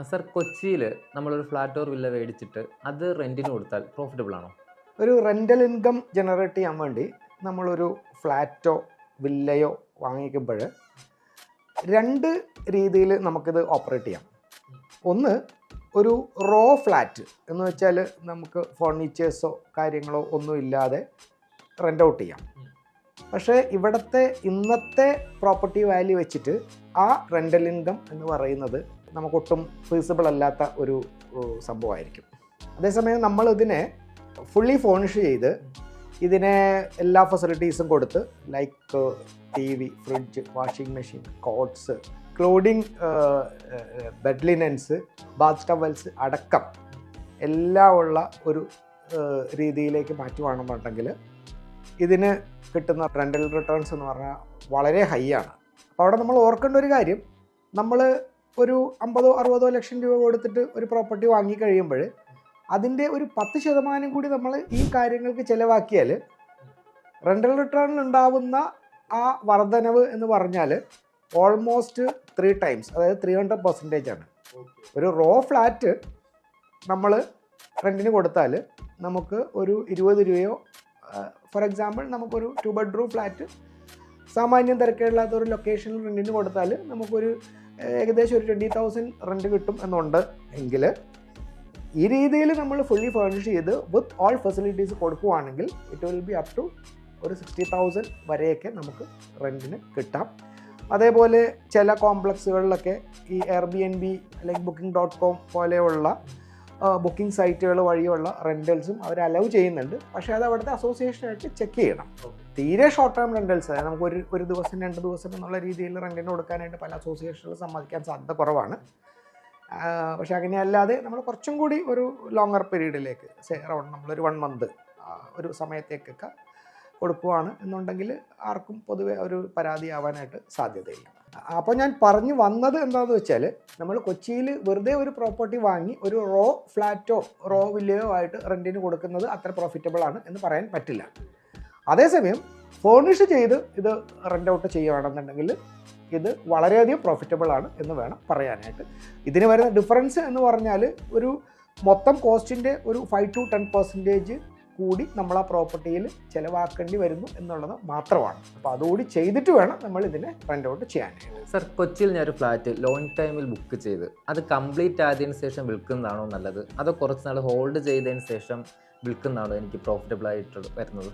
Sir കൊച്ചിയിൽ നമ്മളൊരു flat or villa മേടിച്ചിട്ട് അത് റെൻറ്റിന് കൊടുത്താൽ പ്രോഫിറ്റബിൾ ആണോ? ഒരു റെൻ്റൽ ഇൻകം ജനറേറ്റ് ചെയ്യാൻ വേണ്ടി നമ്മളൊരു ഫ്ലാറ്റോ വില്ലയോ വാങ്ങിക്കുമ്പോൾ രണ്ട് രീതിയിൽ നമുക്കിത് ഓപ്പറേറ്റ് ചെയ്യാം. ഒന്ന്, ഒരു റോ ഫ്ലാറ്റ് എന്ന് വെച്ചാൽ നമുക്ക് ഫർണിച്ചേഴ്സോ കാര്യങ്ങളോ ഒന്നും ഇല്ലാതെ റെൻ്റ് ഔട്ട് ചെയ്യാം. പക്ഷേ ഇവിടുത്തെ ഇന്നത്തെ പ്രോപ്പർട്ടി വാല്യൂ വെച്ചിട്ട് ആ റെൻ്റൽ ഇൻകം എന്ന് പറയുന്നത് നമുക്കൊട്ടും ഫീസിബിൾ അല്ലാത്ത ഒരു സംഭവമായിരിക്കും. അതേസമയം നമ്മളിതിനെ ഫുള്ളി ഫേർണിഷ് ചെയ്ത് ഇതിനെ എല്ലാ ഫെസിലിറ്റീസും കൊടുത്ത് like TV, fridge, washing machine, cots, clothing, bed linens, bath towels അടക്കം എല്ലാം ഉള്ള ഒരു രീതിയിലേക്ക് മാറ്റുവാണെന്നുണ്ടെങ്കിൽ ഇതിന് കിട്ടുന്ന റെൻ്റൽ റിട്ടേൺസ് എന്ന് പറഞ്ഞാൽ വളരെ ഹൈ ആണ്. അപ്പോൾ അവിടെ നമ്മൾ ഓർക്കേണ്ട ഒരു കാര്യം, നമ്മൾ ഒരു 50-60 ലക്ഷം രൂപ കൊടുത്തിട്ട് ഒരു പ്രോപ്പർട്ടി വാങ്ങിക്കഴിയുമ്പോൾ അതിൻ്റെ ഒരു 10% കൂടി നമ്മൾ ഈ കാര്യങ്ങൾക്ക് ചിലവാക്കിയാൽ റെൻ്റൽ റിട്ടേണിൽ ഉണ്ടാവുന്ന ആ വർധനവ് എന്ന് പറഞ്ഞാൽ ഓൾമോസ്റ്റ് 3 times, അതായത് 300% ആണ്. ഒരു റോ ഫ്ലാറ്റ് നമ്മൾ റെൻറ്റിന് കൊടുത്താൽ നമുക്ക് ഒരു 20 രൂപയോ, ഫോർ എക്സാമ്പിൾ നമുക്കൊരു 2 bedroom ഫ്ലാറ്റ് സാമാന്യം തിരക്കേടില്ലാത്ത ഒരു ലൊക്കേഷനിൽ റെൻറ്റിന് കൊടുത്താൽ നമുക്കൊരു ഏകദേശം ഒരു 20,000 റെൻറ്റ് കിട്ടും എന്നുണ്ട്. എങ്കിൽ ഈ രീതിയിൽ നമ്മൾ ഫുള്ളി ഫേർണിഷ് ചെയ്ത് വിത്ത് ഓൾ ഫെസിലിറ്റീസ് കൊടുക്കുകയാണെങ്കിൽ it will be up to ഒരു 60,000 വരെയൊക്കെ നമുക്ക് റെൻറ്റിന് കിട്ടാം. അതേപോലെ ചില കോംപ്ലക്സുകളിലൊക്കെ ഈ Airbnb അല്ലെങ്കിൽ Booking.com പോലെയുള്ള ബുക്കിംഗ് സൈറ്റുകൾ വഴിയുള്ള റെൻ്റൽസും അവർ അലൗ ചെയ്യുന്നുണ്ട്. പക്ഷേ അത് അവിടുത്തെ അസോസിയേഷനായിട്ട് ചെക്ക് ചെയ്യണം. തീരെ ഷോർട്ട് ടേം റെൻ്റൽസ്, നമുക്ക് ഒരു ദിവസം 2 ദിവസം എന്നുള്ള രീതിയിൽ റെൻറ്റിന് കൊടുക്കാനായിട്ട് പല അസോസിയേഷനുകൾ സമ്മതിക്കാൻ സാധ്യത കുറവാണ്. പക്ഷേ അങ്ങനെയല്ലാതെ നമ്മൾ കുറച്ചും കൂടി ഒരു ലോങ്ങർ പീരീഡിലേക്ക് അറൗണ്ട് നമ്മളൊരു 1 month ഒരു സമയത്തേക്കൊക്കെ കൊടുക്കുകയാണ് എന്നുണ്ടെങ്കിൽ ആർക്കും പൊതുവെ ഒരു പരാതിയാവാനായിട്ട് സാധ്യതയില്ല. അപ്പോൾ ഞാൻ പറഞ്ഞു വന്നത് എന്താണെന്ന് വെച്ചാൽ, നമ്മൾ കൊച്ചിയിൽ വെറുതെ ഒരു പ്രോപ്പർട്ടി വാങ്ങി ഒരു റോ ഫ്ലാറ്റോ റോ വില്ലയോ ആയിട്ട് റെൻറ്റിന് കൊടുക്കുന്നത് അത്ര പ്രോഫിറ്റബിൾ ആണ് എന്ന് പറയാൻ പറ്റില്ല. അതേസമയം ഫേർണിഷ് ചെയ്ത് ഇത് റെൻ്റ് ഔട്ട് ചെയ്യുകയാണെന്നുണ്ടെങ്കിൽ ഇത് വളരെയധികം പ്രോഫിറ്റബിൾ ആണ് എന്ന് വേണം പറയാനായിട്ട്. ഇതിന് വരുന്ന ഡിഫറൻസ് എന്ന് പറഞ്ഞാൽ ഒരു മൊത്തം കോസ്റ്റിൻ്റെ ഒരു 5 to 10% കൂടി നമ്മൾ ആ പ്രോപ്പർട്ടിയിൽ ചിലവാക്കേണ്ടി വരുന്നു എന്നുള്ളത് മാത്രമാണ്. അപ്പോൾ അതുകൂടി ചെയ്തിട്ട് വേണം നമ്മൾ ഇതിനെ റെൻ്റ് ഔട്ട് ചെയ്യാനായിട്ട്. സർ, കൊച്ചിയിൽ ഞാനൊരു ഫ്ലാറ്റ് ലോങ് ടൈമിൽ ബുക്ക് ചെയ്ത് അത് കംപ്ലീറ്റ് ആയതിനു ശേഷം വിൽക്കുന്നതാണോ നല്ലത്, അതോ കുറച്ച് നാൾ ഹോൾഡ് ചെയ്തതിന് ശേഷം വിൽക്കുന്നതാണോ എനിക്ക് പ്രോഫിറ്റബിൾ ആയിട്ട് വരുന്നത്?